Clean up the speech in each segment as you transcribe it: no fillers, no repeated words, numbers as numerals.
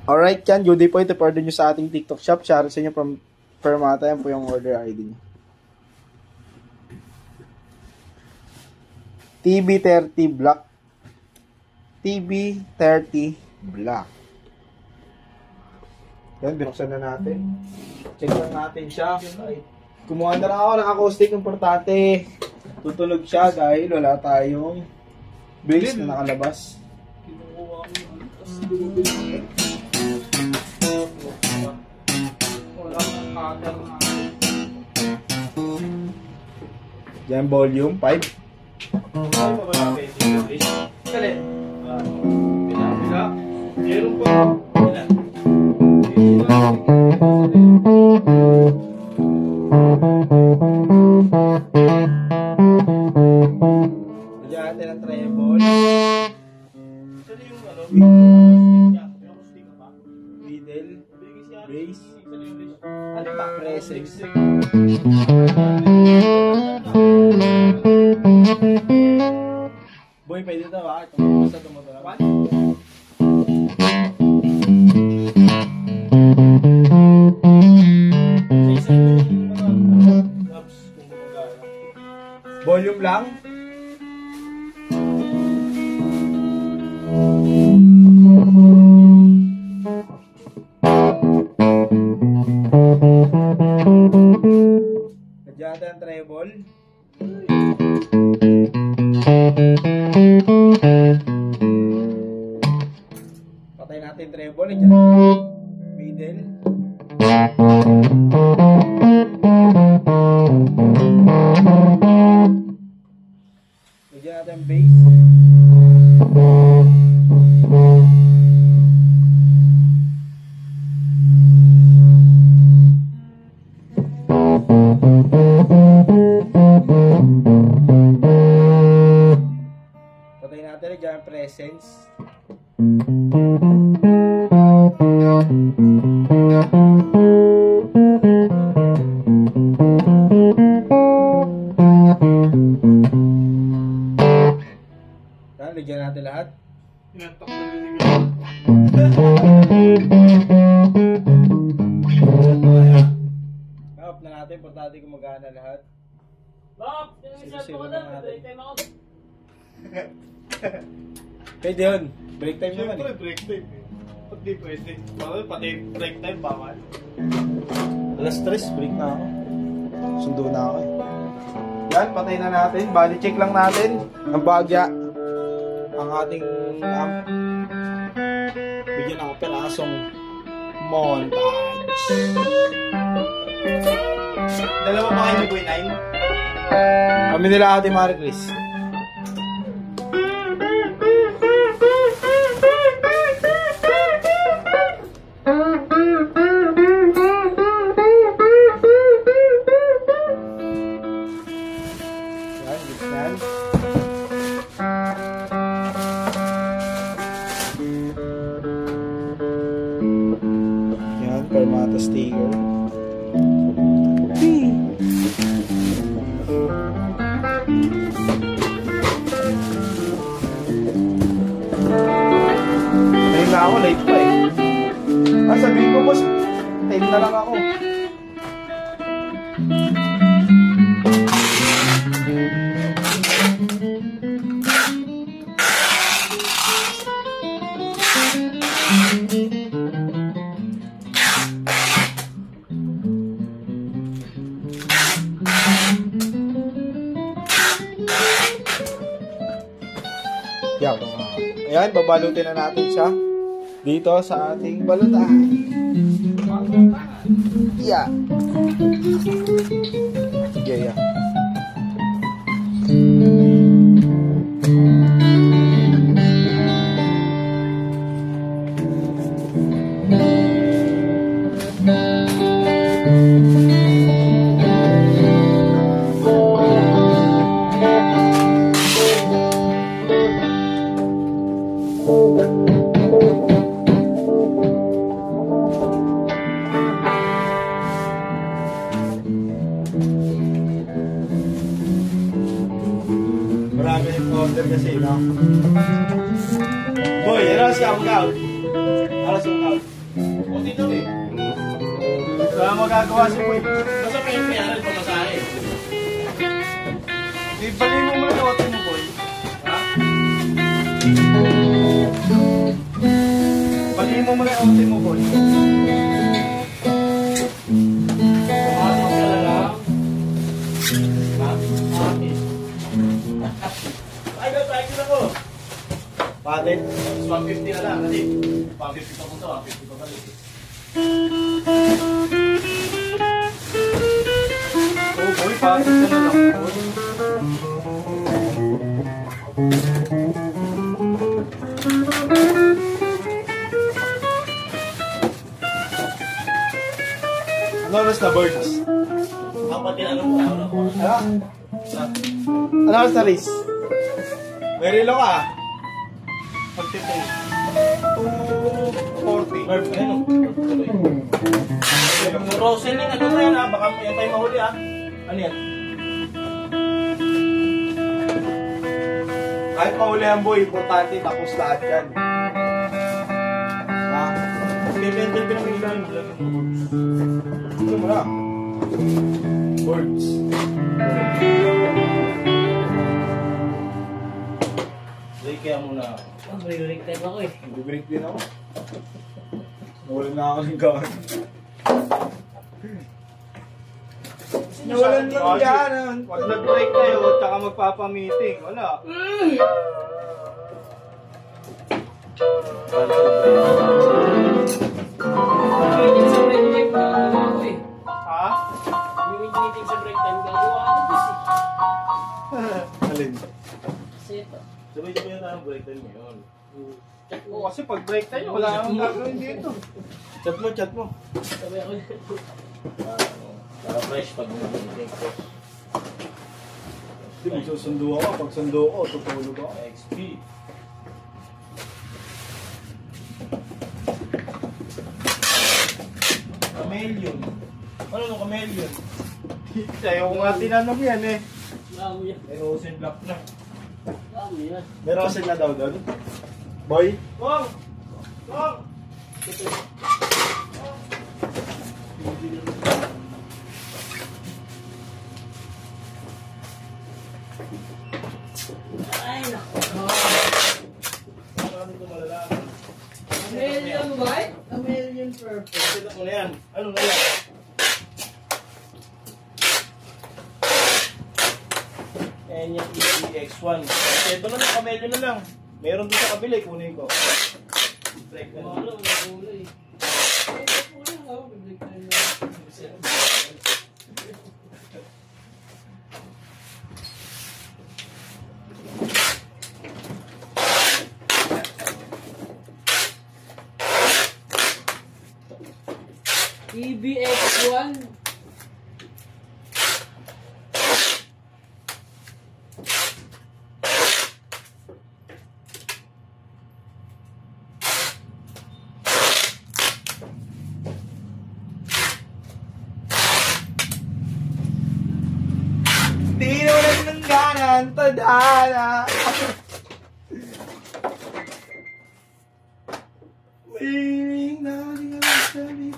Alright yan, good day po. Ito pa order nyo sa ating TikTok shop. Share sa inyo from Fermata. Yan po yung order ID nyo. TB30 Black. TB30 Black. Yan, binuksan na natin. Check lang natin siya. Kumuha na lang ako ng acoustic. Importante. Tutunog siya dahil wala tayong bass na nakalabas. Kinukuha ko yung wala kang cutter na. Yan, volume 5. Ay, mabala pa yung English. Kali. Bila. Meron po. Bila. Lagyan natin ang treble. Saan yung ano? Acoustic ka pa? Middle. Bass. Ano ba? Presence. Boy, pwede ito ba? Itong basta tumutulak. Volume lang. Lagyan natin ang treble. Patay natin treble. Lagyan natin middle. Lagyan natin bass. Patay natin, lagyan ang presence. Lagyan natin lahat. Inatok na rin Off na natin, importante gumagana lahat. Bob! Sino natin. time ako? Pwede yun. Break time naman Siyempre, eh. break time. Pag di pwede. Pati break time, bawal. Alas 3, break na ako. Sundo na ako eh. Yan, patay na natin. Body check lang natin. Ang bagya. Ang ating bigyan ng perasong montage. Dalawa pa kayo ni Boy 9? Kami nila Ate Marie Chris. Yan, gitnan. Yan, Fermata sticker. Ayun na ako, late pa eh. Sabihin ko boss, 10 na lang ako. Yan. Ayan, babalutin na natin siya dito sa ating balutan. Yeah. Sige, yeah. Marami yung order kasi, no? Boy, ano si Out? Ano si Out? Puti daw eh. Wala magagawa si Boy. Basta may piyaran pa masahe. Ibalik mo muna yung auto mo, Boy. Ha? Baliin mo muna yung auto mo, Boy. Pumasok ka na lang. Ha? Ay, nag-cycle ako. Patin. 150 na lang, kasi 150 pa punta, 150 pa balik. Oh, Boy, patin ka na lang, Boy. Ano oras na, Birds? Kapag tinanong ko, ano ko? Ano? Ano oras na, Riz? May relo ka, ah. Pagtitay. 2:40. Merv, ayun o. Yung Roselyn, ano na yan ha? Baka yan tayo mahuli ha? Ano yan? Kahit paulihan, Boy, importante, tapos lahat yan. Ha? Bibendel ka naman ilalim. Ano mo na? Birds. Break kaya muna. Break time ako eh. Nag-break din ako. Nawalan na ako ng gawin. Nawalan lang ganan. Pag nag-break kayo, tsaka magpapa-meeting. Wala. Meeting sa break time gagawa ako eh. Ha? Meeting sa break time gagawa ako kasi. Alin? Kasi ito. Sabay-sabay na tayo break time ngayon. Check Oo, mo. kasi pag break tayo, wala akong gagawin dito. Chat mo, chat mo. Sabi ako Para fresh pag meeting. Hindi, magsusundo ako. Pag sundo ako, tutulog ako. XP. Chameleon. Ano nung chameleon? Sa'yo ko nga tinanong yan eh. Lamo yan. May Rosen Black na. Lamo yan. May rosin na daw doon. Boy? Wong! Wong! Ay naku. Ano ito malalaman? Million white, a million purple. Kita ko na yan. Ano na yan? Ayan yung EX1. Kasi ito na lang, kamelyo na lang. Meron doon sa kabila, kunin ko. Break na Wala, lang. wala kulay. Ay, kulay ako. Break time na. EBX1. Di nawalan ng ganan, tadhana. Feeling na di ka magsabihin.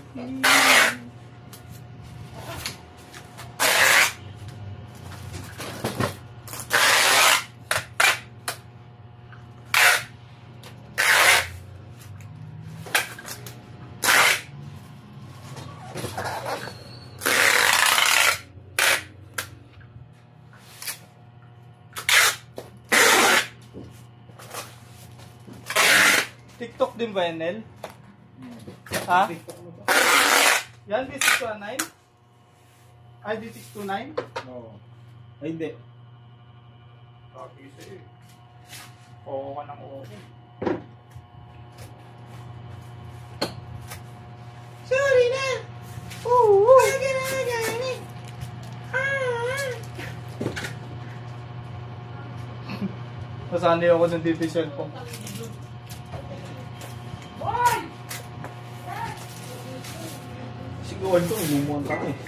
TikTok din ba yan, Nel? Ha? Yan, D629? Ay, D629? Oo. Ay, hindi. Copy sa'yo eh. Oo ka ng oo. Sorry na! Oo! Gani! Nasanay ako ng dito yung cellphone. Siguro ito, umumunta ka eh.